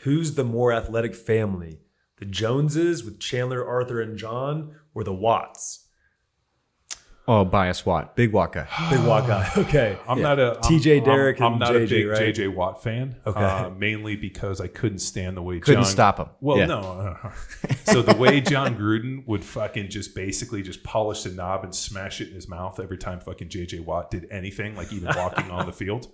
Who's the more athletic family? The Joneses with Chandler, Arthur, and John, or the Watts? Oh, bias Watt. Big Watt guy. Big Watt guy. Okay. I'm not a TJ Derrick I'm and not JJ, a big right? JJ Watt fan. Okay. Mainly because I couldn't stand the way Couldn't John stop him. Well, Yeah. no. So the way John Gruden would fucking just basically just polish the knob and smash it in his mouth every time fucking JJ Watt did anything, like even walking on the field.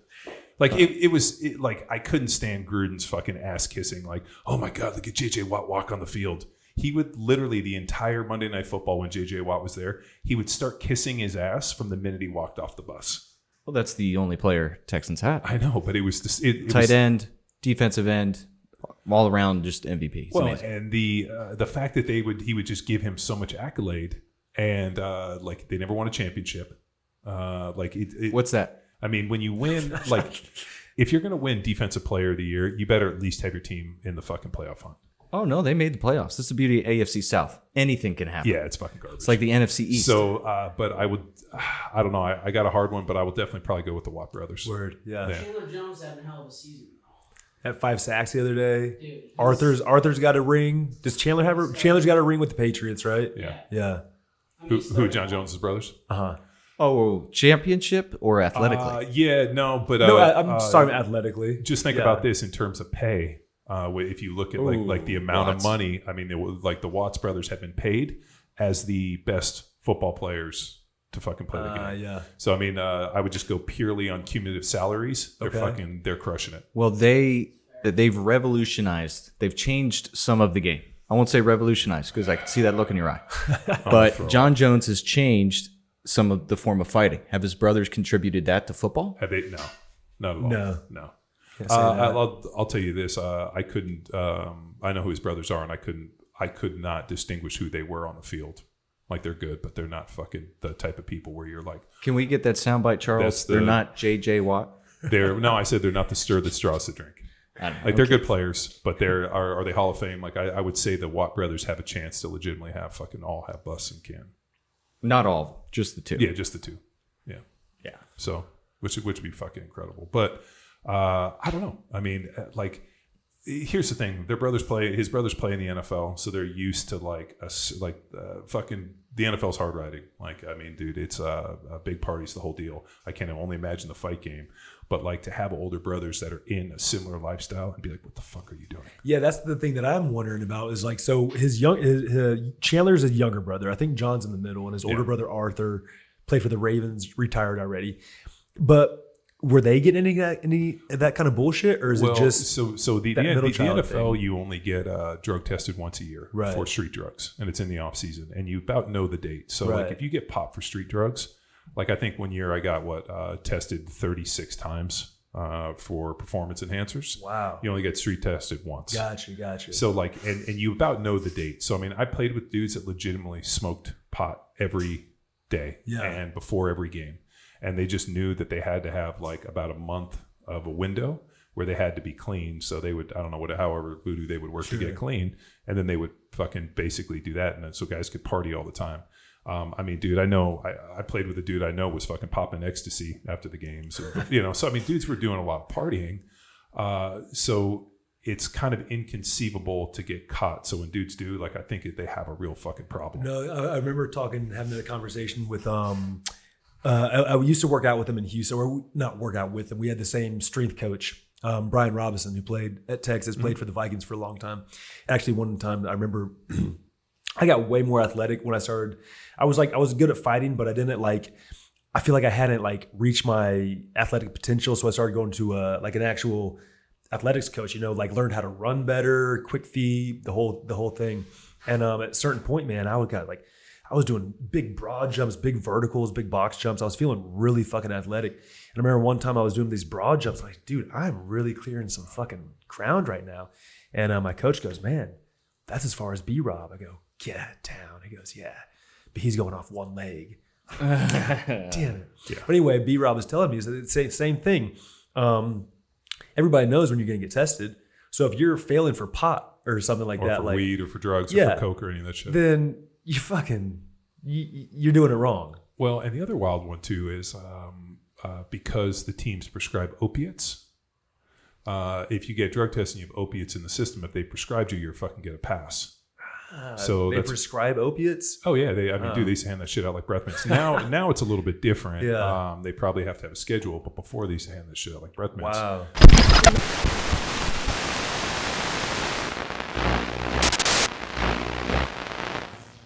Like it was like I couldn't stand Gruden's fucking ass kissing. Like, oh my God, look at JJ Watt walk on the field. He would literally the entire Monday Night Football when JJ Watt was there, he would start kissing his ass from the minute he walked off the bus. Well, that's the only player Texans had. I know, but it was just Tight end, defensive end, all around just MVP. It's amazing. And the fact that he would just give him so much accolade, and like they never won a championship. What's that? I mean, when you win, like if you're going to win Defensive Player of the Year, you better at least have your team in the fucking playoff hunt. Oh, no, they made the playoffs. That's the beauty of AFC South. Anything can happen. Yeah, it's fucking garbage. It's like the NFC East. So, but I don't know. I got a hard one, but I will definitely probably go with the Watt brothers. Word. Yeah. Chandler Jones had a hell of a season. Had 5 sacks the other day. Dude, Arthur's got a ring. Does Chandler have a Chandler's got a ring with the Patriots, right? Yeah. Yeah. Who John Jones's brothers? Uh-huh. Oh, championship or athletically? Yeah, no, but No, I'm just talking athletically. Just think about this in terms of pay. If you look at like the amount of money, I mean, it was like the Watts brothers have been paid as the best football players to fucking play the game. Yeah. So I mean, I would just go purely on cumulative salaries. They're crushing it. Well, they've revolutionized. They've changed some of the game. I won't say revolutionized because I can see that look in your eye. But John Jones has changed some of the form of fighting. Have his brothers contributed that to football? Have they? No, not at all. No. Can't say that. I'll tell you this. I couldn't. I know who his brothers are, and I could not distinguish who they were on the field. Like they're good, but they're not fucking the type of people where you're like. Can we get that soundbite, Charles? They're not JJ Watt. I said they're not the stir that straws the drink. Like they're good players, but are they Hall of Fame? Like I would say the Watt brothers have a chance to legitimately have busts and can. Not all, just the two. Yeah, just the two. Yeah. So which would be fucking incredible, but. I don't know. I mean, like, here's the thing: his brothers play in the NFL, so they're used to fucking the NFL's hard riding. Like, I mean, dude, it's big parties, the whole deal. I can't only imagine the fight game, but like to have older brothers that are in a similar lifestyle and be like, what the fuck are you doing? Yeah, that's the thing that I'm wondering about is like, so his Chandler's a younger brother. I think John's in the middle, and his older brother Arthur played for the Ravens, retired already, but. Were they getting any of that kind of bullshit, or is it just so the NFL? Thing? You only get drug tested once a year for street drugs, and it's in the off season, and you about know the date. So like if you get popped for street drugs, like I think one year I got tested 36 times for performance enhancers. Wow! You only get street tested once. Gotcha. So like, and you about know the date. So I mean, I played with dudes that legitimately smoked pot every day and before every game. And they just knew that they had to have like about a month of a window where they had to be clean. So they would, I don't know, however voodoo they would work to get clean. And then they would fucking basically do that. And then so guys could party all the time. I mean, dude, I know I played with a dude I know was fucking popping ecstasy after the games. So I mean, dudes were doing a lot of partying. So it's kind of inconceivable to get caught. So when dudes do, like, I think they have a real fucking problem. No, I remember having a conversation with I used to work out with him in Houston, or not work out with him. We had the same strength coach, Brian Robinson, who played at Texas, played for the Vikings for a long time. Actually, one time I remember I got way more athletic when I started. I was good at fighting, but I didn't I feel like I hadn't reached my athletic potential. So I started going to an actual athletics coach, learned how to run better, quick feet, the whole thing. And at a certain point, man, I was doing big broad jumps, big verticals, big box jumps. I was feeling really fucking athletic. And I remember one time I was doing these broad jumps. I'm like, dude, I'm really clearing some fucking ground right now. And my coach goes, man, that's as far as B-Rob. I go, get out of town. He goes, yeah. But he's going off one leg. Damn it. Yeah. But anyway, B-Rob was telling me the same thing. Everybody knows when you're going to get tested. So if you're failing for pot or something like that. Or for weed or for drugs or for coke or any of that shit. Then you're doing it wrong. Well, and the other wild one too is because the teams prescribe opiates, if you get drug tested and you have opiates in the system, if they prescribed you, you're fucking get a pass. So they prescribe opiates. Oh yeah, they used to hand that shit out like breath mints. Now it's a little bit different. Yeah. They probably have to have a schedule, but before they used to hand that shit out like breath mints. Wow.